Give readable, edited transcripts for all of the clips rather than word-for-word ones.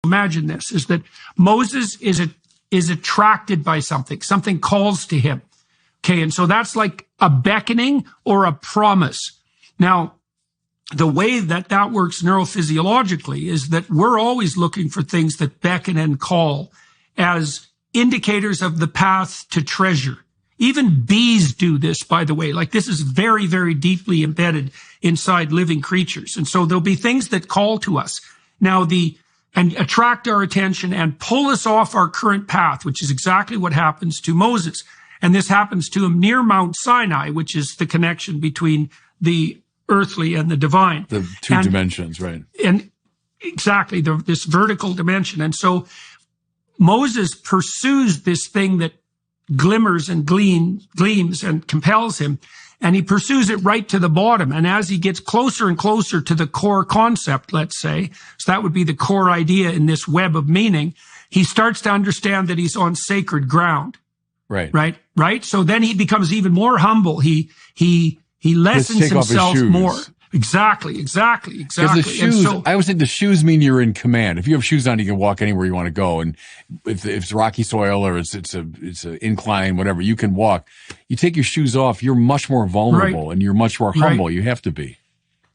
imagine this, is that Moses is attracted by something. Something calls to him. Okay, and so that's like a beckoning or a promise. Now, the way that that works neurophysiologically is that we're always looking for things that beckon and call as indicators of the path to treasure. Even bees do this, by the way. Like, this is very, very deeply embedded inside living creatures. And so there'll be things that call to us. Now, and attract our attention and pull us off our current path, which is exactly what happens to Moses. And this happens to him near Mount Sinai, which is the connection between the earthly and the divine. The two dimensions, right? And exactly, this vertical dimension. And so Moses pursues this thing that glimmers and gleams and compels him, and he pursues it right to the bottom. And as he gets closer and closer to the core concept, let's say, so that would be the core idea in this web of meaning, he starts to understand that he's on sacred ground. Right. So then he becomes even more humble. He lessens himself more. Exactly. Because the shoes, I always think the shoes mean you're in command. If you have shoes on, you can walk anywhere you want to go. And if it's rocky soil or it's an incline, whatever, you can walk. You take your shoes off, you're much more vulnerable and you're much more humble. You have to be.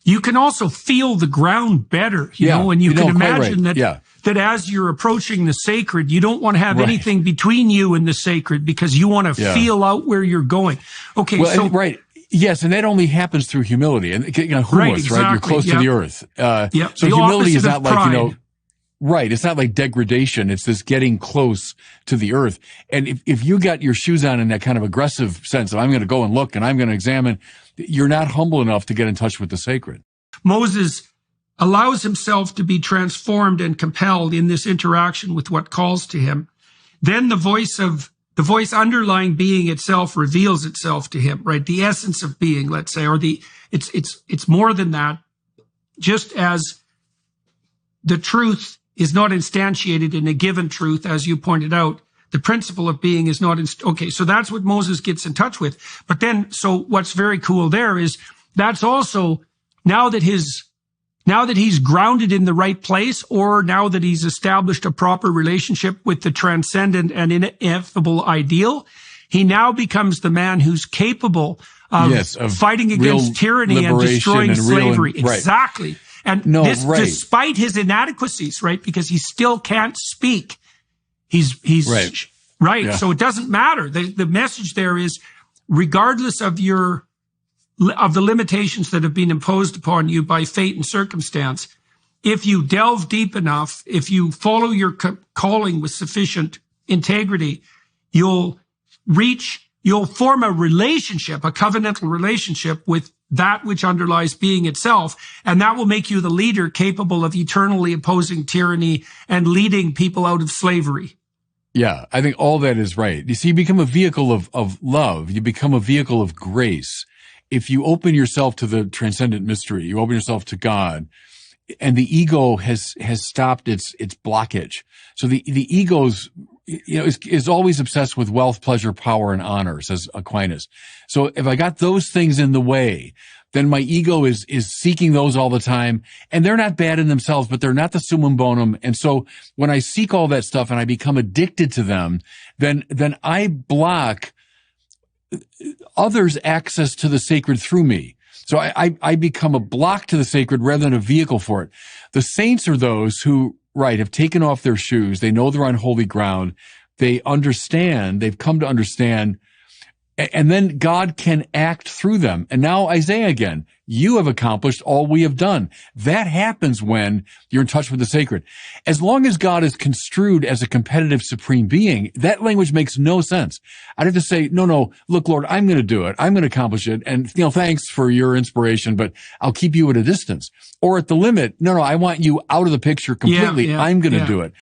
You can also feel the ground better, you know, and you can imagine that as you're approaching the sacred, you don't want to have anything between you and the sacred because you want to feel out where you're going. Okay. Well, yes, and that only happens through humility. And humus, right? You're close to the earth. So humility is not like, it's not like degradation. It's this getting close to the earth. And if you got your shoes on in that kind of aggressive sense of I'm going to go and look and I'm going to examine, you're not humble enough to get in touch with the sacred. Moses allows himself to be transformed and compelled in this interaction with what calls to him. Then the voice underlying being itself reveals itself to him, right? The essence of being, let's say, or it's more than that. Just as the truth is not instantiated in a given truth, as you pointed out, the principle of being is not, okay, so that's what Moses gets in touch with. But then, so what's very cool there is that's also, now that he's grounded in the right place, or now that he's established a proper relationship with the transcendent and ineffable ideal, he now becomes the man who's capable of fighting against tyranny and destroying slavery. Exactly. And despite his inadequacies, right? Because he still can't speak. He's right. So it doesn't matter. The message there is, regardless of the limitations that have been imposed upon you by fate and circumstance, if you delve deep enough, if you follow your calling with sufficient integrity, you'll form a relationship, a covenantal relationship with that which underlies being itself, and that will make you the leader capable of eternally opposing tyranny and leading people out of slavery. Yeah, I think all that is right. You see, you become a vehicle of love. You become a vehicle of grace. If you open yourself to the transcendent mystery, you open yourself to God, and the ego has stopped its blockage. So the ego's, is always obsessed with wealth, pleasure, power, and honor, says Aquinas. So if I got those things in the way, then my ego is seeking those all the time. And they're not bad in themselves, but they're not the summum bonum. And so when I seek all that stuff and I become addicted to them, then I block others' access to the sacred through me. So I become a block to the sacred rather than a vehicle for it. The saints are those who, have taken off their shoes. They know they're on holy ground. They understand, they've come to understand, and then God can act through them. And now Isaiah again, you have accomplished all we have done. That happens when you're in touch with the sacred. As long as God is construed as a competitive supreme being, that language makes no sense. I'd have to say, no, look, Lord, I'm going to do it. I'm going to accomplish it. And, thanks for your inspiration, but I'll keep you at a distance. Or at the limit, no, I want you out of the picture completely. I'm going to do it.